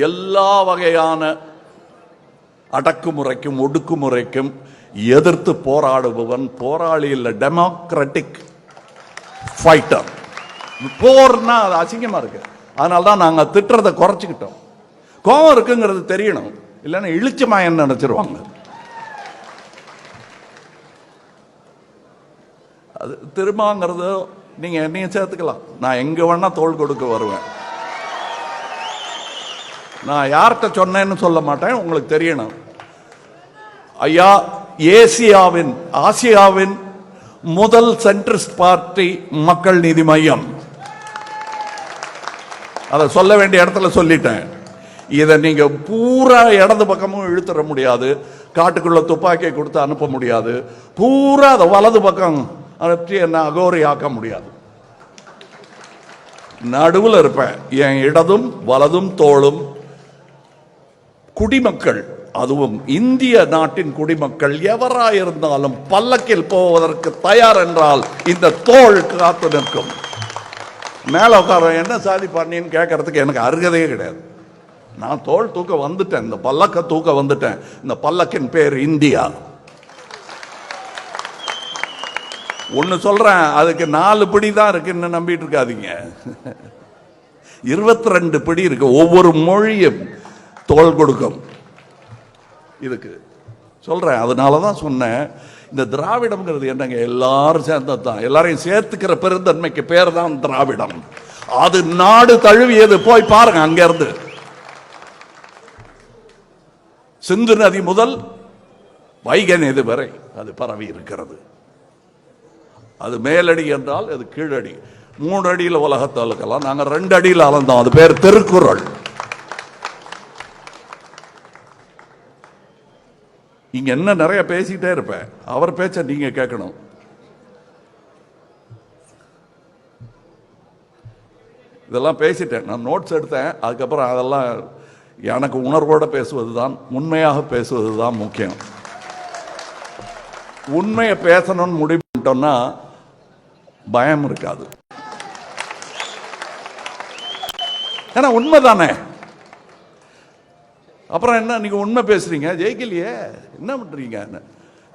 எல்லா வகையான அடக்குமுறைக்கும் ஒடுக்குமுறைக்கும் எதிர்த்து போராடுபவன். போராளி இல்லை, டெமோக்ராட்டிக் ஃபைட்டர். போர்னா அது அசிங்கமா இருக்கு. அதனால்தான் நாங்க திட்டுறதை குறைச்சிக்கிட்டோம். கோபம் இருக்குங்கிறது தெரியணும், இல்லைன்னா இழிச்சமா என்ன நினைச்சிருவாங்க. அது திரும்பங்கிறது நீங்க என்னையும் சேர்த்துக்கலாம். நான் எங்க வேணா தோள் கொடுக்க வருவேன். நான் யார்கிட்ட சொன்னேன்னு சொல்ல மாட்டேன், உங்களுக்கு தெரியணும். ஐயா, ஆசியாவின் முதல் சென்ட்ரிஸ்ட் பார்ட்டி மக்கள் நீதி மையம். அதை சொல்ல வேண்டிய இடத்துல சொல்லிட்டேன். இதை நீங்க பூரா இடது பக்கமும் இழுத்துற முடியாது, காட்டுக்குள்ள துப்பாக்கியை கொடுத்து அனுப்ப முடியாது, பூரா அதை வலது பக்கம் அனுப்பி என்ன அகோரி ஆக்க முடியாது. நடுவில் இருப்பேன். என் இடதும் வலதும் தோளும் குடிமக்கள், அதுவும் இந்திய நாட்டின் குடிமக்கள் எவராயிருந்தாலும் பல்லக்கில் போவதற்கு தயார் என்றால் இந்த தோள் காத்து நிற்கும். மேல உட்கார என்ன சாதி பண்ணின்னு கேட்கறதுக்கு எனக்கு அருகதையே கிடையாது. நான் தோள் தூக்க வந்துட்டேன், இந்த பல்லக்க தூக்க வந்துட்டேன். இந்த பல்லக்கின் பேர் இந்தியா. ஒன்னு சொல்றேன், அதுக்கு 4 பிடி தான் இருக்குன்னு நம்பிட்டு இருக்காதீங்க. 22 பிடி இருக்கு. ஒவ்வொரு மொழியும் தோள் கொடுக்கும். இதுக்கு சொல்றேன். அதனாலதான் சொன்னேன், இந்த திராவிடம்ங்கிறது என்னங்க, எல்லாரும் சேர்ந்ததுதான். எல்லாரையும் சேர்த்துக்கிற பெருந்தன்மைக்கு பேர் தான் திராவிடம். அது நாடு தழுவியது. போய் பாருங்க, அங்க இருந்து சிந்து நதி முதல் வைகை நதி வரை அது பரவி இருக்கிறது. அது மேலடி என்றால் அது கீழடி. 3 அடியில் உலகத்தை அளக்கலாம், நாங்க 2 அடியில் அளந்தோம். அது பேர் திருக்குறள். இங்க என்ன நிறைய பேசிக்கிட்டே இருப்பேன், அவர் பேச்ச நீங்க கேட்கணும். இதெல்லாம் பேசிட்டேன், நான் நோட்ஸ் எடுத்தேன். அதுக்கப்புறம் அதெல்லாம் எனக்கு உணர்வோட பேசுவதுதான், உண்மையாக பேசுவதுதான் முக்கியம். உண்மையை பேசணும்னு முடிவு பண்ணிட்டோம்னா பயம் இருக்காது. ஏன்னா உண்மைதானே. அப்புறம் என்ன, நீங்க உண்மை பேசுறீங்க, ஜெயிக்கலையே என்ன பண்றீங்க?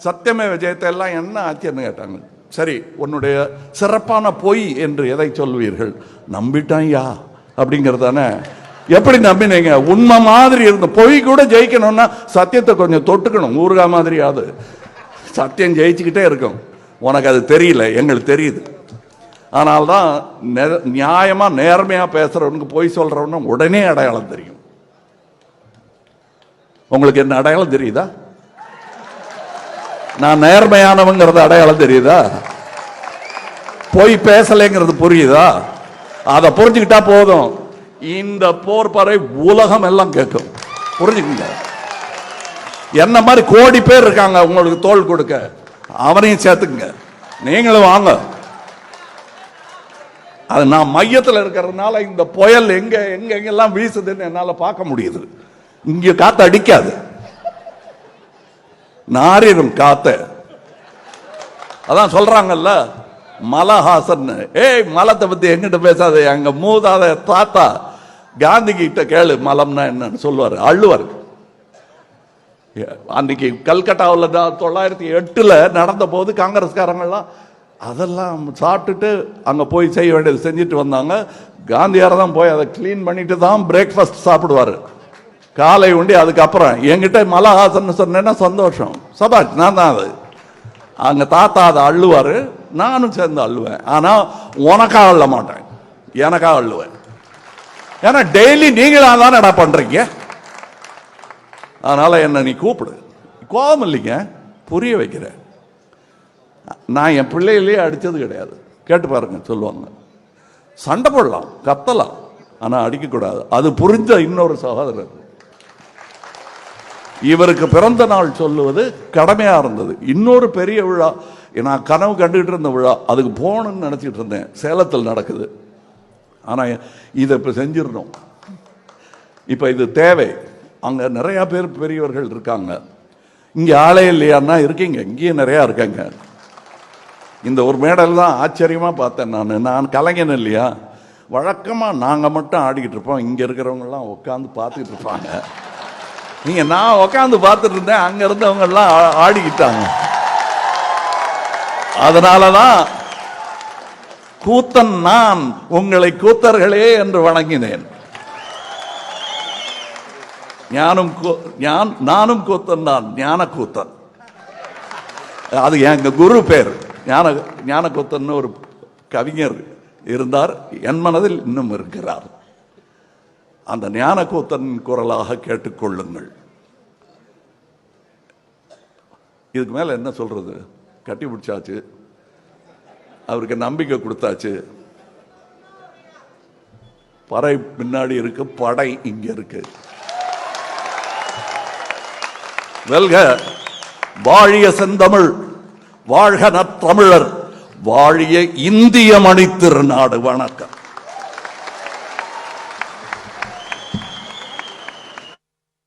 சத்தியமே விஜயத்தை எல்லாம் என்ன ஆச்சுன்னு கேட்டாங்க. சரி, உன்னுடைய சிறப்பான பொய் என்று எதை சொல்வீர்கள்? நம்பிட்டாயா அப்படிங்கறதானே. எப்படி நம்பினீங்க? உண்மை மாதிரி இருந்த பொய் கூட ஜெயிக்கணும்னா சத்தியத்தை கொஞ்சம் தொட்டுக்கணும். ஊருகா மாதிரியாவது சத்தியம் ஜெயிச்சுக்கிட்டே இருக்கும். உனக்கு அது தெரியல, எங்களுக்கு தெரியுது. ஆனால்தான் நியாயமா நேர்மையா பேசுறவனுக்கு பொய் சொல்றவனு உடனே அடையாளம் தெரியும். உங்களுக்கு என்ன அடையாளம் தெரியுதா? நான் நேர்மையானவங்கிறது அடையாளம் தெரியுதா? பொய் பேசலைங்கிறது புரியுதா? அதை புரிஞ்சுக்கிட்டா போதும். இந்த போர் பறை உலகம் எல்லாம் கேட்கும். புரிஞ்சுக்கங்க. என்ன மாதிரி கோடி பேர் இருக்காங்க உங்களுக்கு தோள் கொடுக்க. அவனையும் சேர்த்துக்குங்க, நீங்களும் வாங்க. அது நான் மையத்தில் இருக்கிறதுனால இந்த புயல் எங்க எங்க எங்கெல்லாம் வீசுதுன்னு என்னால பார்க்க முடியுது. இங்க காத்து அடிக்காது, நாரிரும் காத்த. அதான் சொல்றாங்கல்ல மலஹாசன், ஏய் மலத்தை பத்தி எங்கிட்ட பேசாத, எங்க மூதாத தாத்தா காந்தி கிட்ட கேளு மலம்னா என்னன்னு சொல்லுவாரு, அள்ளுவார். அன்னைக்கு கல்கட்டாவில் 1908 நடந்த போது காங்கிரஸ்காரங்கள்லாம் அதெல்லாம் சாப்பிட்டுட்டு அங்க போய் செய்ய வேண்டியது செஞ்சுட்டு வந்தாங்க. காந்தியார் தான் போய் அதை கிளீன் பண்ணிட்டு தான் பிரேக்ஃபாஸ்ட் சாப்பிடுவாரு, காலை உண்டி. அதுக்கப்புறம் என்கிட்ட மலஹாசன் சொன்னேன்னா சந்தோஷம், சபாஷ், நான் தான் அது. அங்க தாத்தா அதை அள்ளுவாரு, நானும் சேர்ந்து அள்ளுவேன். ஆனா உனக்காக அள்ள மாட்டேன், எனக்காக அள்ளுவேன். ஏன்னா டெய்லி நீங்களா தானே என்ன பண்றீங்க. அதனால என்ன நீ கூப்பிடு, கோபம் இல்லைங்க, புரிய வைக்கிறேன். நான் என் பிள்ளைகளே அடிச்சது கிடையாது, கேட்டு பாருங்க சொல்லுவாங்க. சண்டை போடலாம், கத்தலாம், ஆனா அடிக்கக்கூடாது. அது புரிஞ்ச இன்னொரு சகோதரர் இவருக்கு பிறந்த நாள் சொல்லுவது கடமையா இருந்தது. இன்னொரு பெரிய விழா நான் கனவு கண்டுகிட்டு இருந்த விழா, அதுக்கு போகணும்னு நினைச்சிட்டு இருந்தேன். சேலத்தில் நடக்குது. ஆனா இதை இப்ப செஞ்சிடணும். இப்ப இது தேவை. அங்க நிறைய பேர் பெரியவர்கள் இருக்காங்க. இங்க ஆளே இல்லையான்னா இருக்கீங்க, இங்கேயும் நிறைய இருக்காங்க. இந்த ஒரு மேடல் தான் ஆச்சரியமா பார்த்தேன். நான் கலைஞன் இல்லையா, வழக்கமா நாங்க மட்டும் ஆடிக்கிட்டு இருப்போம், இங்க இருக்கிறவங்க எல்லாம் உட்காந்து பார்த்துக்கிட்டு இருப்பாங்க. நீங்க நான் உட்காந்து பார்த்துட்டு இருந்தேன், அங்க இருந்தவங்க எல்லாம் ஆடிக்கிட்டாங்க. அதனாலதான் கூத்தன் நான் உங்களை கூத்தர்களே என்று வணங்கினேன். நானும் கூத்தன் தான், ஞான கூத்தன். அது எங்க குரு பேர். ஞான கூத்தன் ஒரு கவிஞர் இருந்தார், என் மனதில் இன்னும் இருக்கிறார். அந்த ஞான கூத்தன் குரலாக கேட்டுக்கொள்ளுங்கள். இதுக்கு மேல என்ன சொல்றது? கட்டி பிடிச்சாச்சு, அவருக்கு நம்பிக்கை கொடுத்தாச்சு. பறை பின்னாடி இருக்கு, படை இங்க இருக்கு. வெல்க வாழிய செந்தமிழ், வாழ்க நற்றமிழர், வாழிய இந்திய மணித்திருநாடு. வணக்கம்.